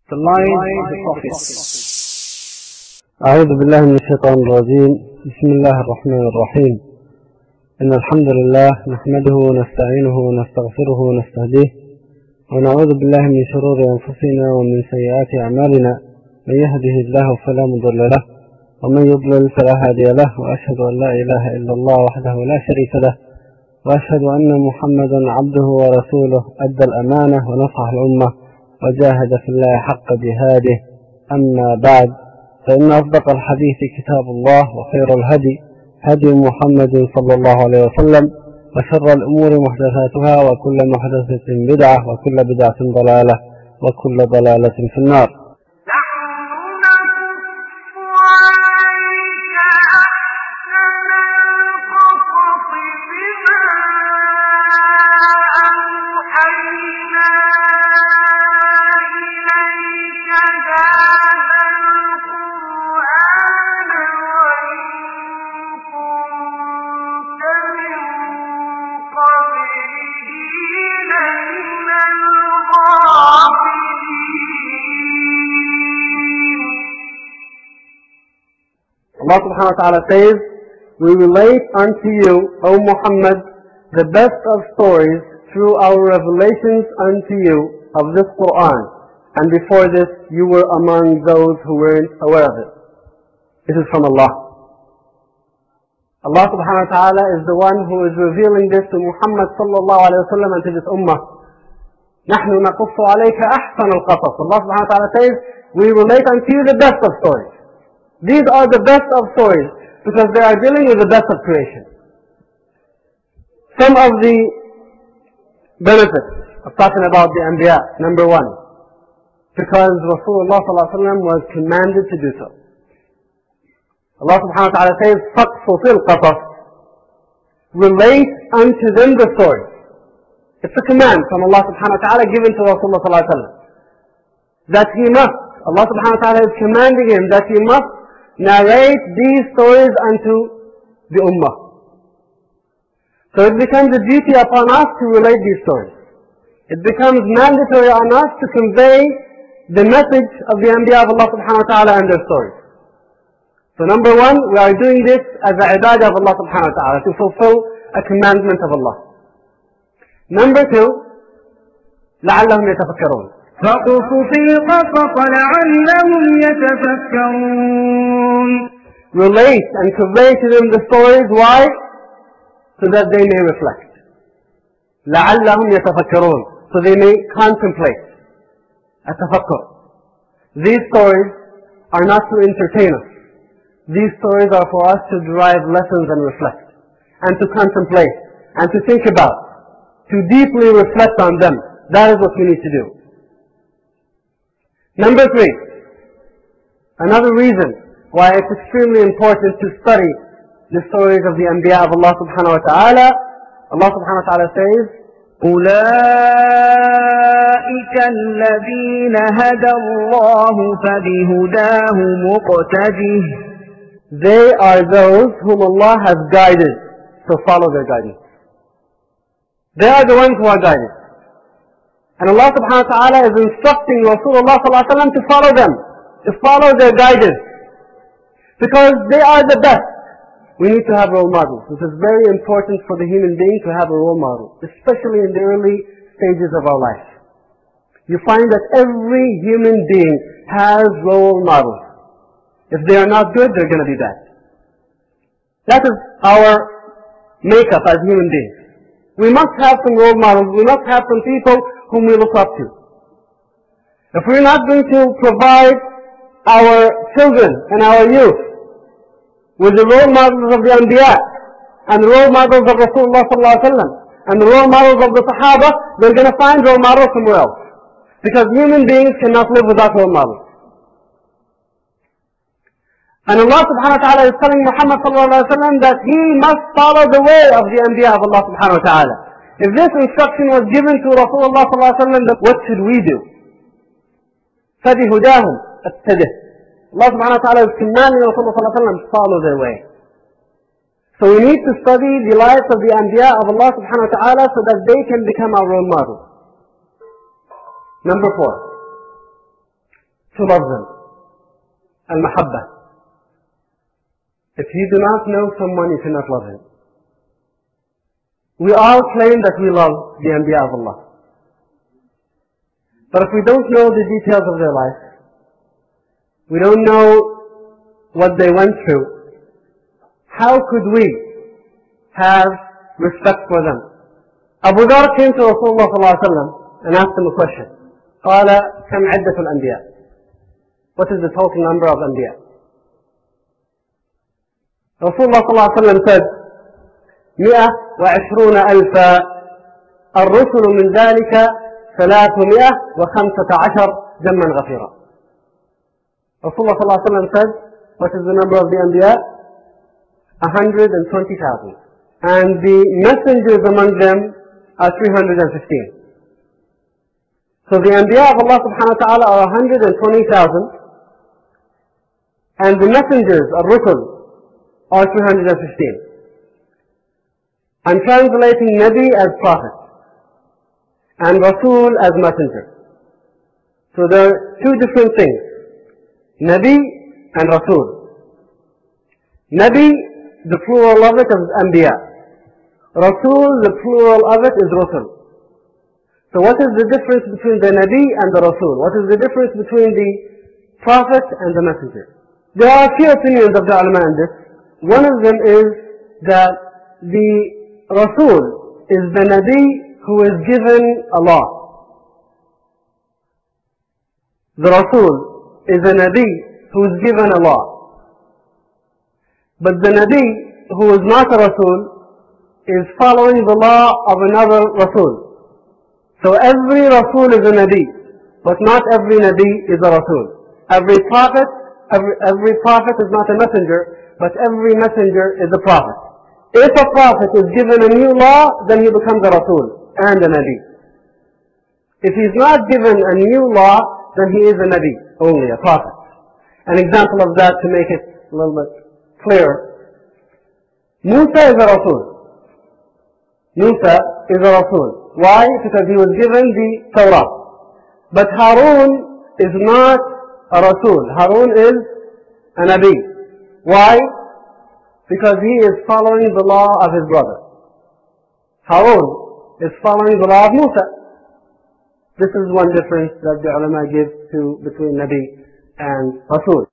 The line of the prophets. أعوذ بالله من الشيطان الرجيم. بسم الله الرحمن الرحيم. إن الحمد لله نحمده ونستعينه ونستغفره ونستهديه ونعوذ بالله من شرور أنفسنا ومن سيئات أعمالنا. من يهده الله فلا مضل له ومن يضلل فلا هادي له، وأشهد أن لا إله إلا الله وحده لا شريك له، وأشهد أن محمدا عبده ورسوله أدى الأمانة ونصح الأمة وجاهد في الله حق جهاده. أما بعد، فإن أصدق الحديث كتاب الله، وخير الهدي هدي محمد صلى الله عليه وسلم، وشر الأمور محدثاتها، وكل محدثة بدعة، وكل بدعة ضلالة، وكل ضلالة في النار. Allah subhanahu wa ta'ala says, "We relate unto you, O Muhammad, the best of stories through our revelations unto you of this Quran, and before this you were among those who weren't aware of it." This is from Allah. Allah subhanahu wa ta'ala is the one who is revealing this to Muhammad sallallahu alayhi wa sallam and to this ummah. نَحْنُ نَقُصُّ عَلَيْكَ أَحْسَنَ الْقَصَصِ. Allah subhanahu wa ta'ala says, we relate unto you the best of stories. These are the best of stories because they are dealing with the best of creation. Some of the benefits of talking about the Anbiya. Number one, because Rasulullah was commanded to do so. Allah subhanahu wa ta'ala says, فَقْصُصِ الْقَصَصِ. Relate unto them the stories. It's a command from Allah subhanahu wa ta'ala given to Rasulullah that he must, Allah subhanahu wa ta'ala is commanding him that he must narrate these stories unto the ummah. So it becomes a duty upon us to relate these stories. It becomes mandatory on us to convey the message of the Anbiya of Allah subhanahu wa ta'ala and their stories. So number one, we are doing this as a ibadah of Allah subhanahu wa ta'ala, to fulfill a commandment of Allah. Number two, لَعَلَّهُمْ يَتَفَكَّرُونَ. فَقُصُصِ الْقَصَصَ لَعَلَّهُمْ يَتَفَكَّرُونَ. Relate and convey to them the stories. Why? So that they may reflect. لَعَلَّهُمْ يَتَفَكَّرُونَ. So they may contemplate. التفكر. These stories are not to entertain us. These stories are for us to derive lessons and reflect, and to contemplate, and to think about, to deeply reflect on them. That is what we need to do. Number three, another reason why it's extremely important to study the stories of the Anbiya of Allah subhanahu wa ta'ala. Allah subhanahu wa ta'ala says, أُولَئِكَ الَّذِينَ هَدَى اللَّهُ فَبِهُدَاهُ مُقْتَدِهِ. They are those whom Allah has guided, so follow their guidance. They are the ones who are guided. And Allah subhanahu wa ta'ala is instructing Rasulullah sallallahu alaihi wasallam to follow them, to follow their guidance. Because they are the best. We need to have role models. This is very important for the human being to have a role model, especially in the early stages of our life. You find that every human being has role models. If they are not good, they're going to be bad. That is our makeup as human beings. We must have some role models. We must have some people whom we look up to. If we're not going to provide our children and our youth with the role models of the Anbiya and the role models of Rasulullah sallallahu alaihi wasallam and the role models of the Sahaba, they're going to find role models somewhere else. Because human beings cannot live without role models. And Allah subhanahu wa ta'ala is telling Muhammad sallallahu alaihi wasallam that he must follow the way of the Anbiya of Allah subhanahu wa ta'ala. If this instruction was given to Rasulullah sallallahu alaihi wasallam, then what should we do? فَبِهُدَاهُمْ أَتَّبِهْ. Allah subhanahu wa ta'ala is commanding Rasulullah sallallahu alaihi wasallam to follow their way. So we need to study the lives of the Anbiya of Allah subhanahu wa ta'ala so that they can become our role models. Number 4. to love them. Al-Mahabba. If you do not know someone, you cannot love him. We all claim that we love the Anbiya of Allah. But if we don't know the details of their life, we don't know what they went through, how could we have respect for them? Abu Dhar came to Rasulullah ﷺ and asked him a question. قال كم عدة الأنبياء? What is the total number of Anbiya? Rasulullah ﷺ said 120,000 الرسل من ذلك 315 جما غفيرا. Rasulullah ﷺ said, what is the number of the Anbiya? 120,000. And the messengers among them are 315. So the Anbiya of Allah subhanahu wa ta'ala are 120,000. And the messengers, al-Rusul, are 315. I'm translating Nabi as prophet and Rasool as messenger. So there are two different things. Nabi and Rasool. Nabi, the plural of it is Anbiya. Rasool, the plural of it is Rusul. So what is the difference between the Nabi and the Rasool? What is the difference between the prophet and the messenger? There are a few opinions of the ulama on this. One of them is that the Rasool is the Nabi who is given a law. The Rasool is a Nabi who is given a law. But the Nabi who is not a Rasool is following the law of another Rasool. So every Rasool is a Nabi, but not every Nabi is a Rasool. Every prophet is not a messenger, but every messenger is a prophet. If a prophet is given a new law, then he becomes a Rasool and a Nabi. If he's not given a new law, then he is a Nabi, only a prophet. An example of that to make it a little bit clearer. Musa is a Rasool. Musa is a Rasool. Why? Because he was given the Torah. But Harun is not a Rasool. Harun is a Nabi. Why? Because he is following the law of his brother. Harun is following the law of Musa. This is one difference that the ulama give between Nabi and Rasool.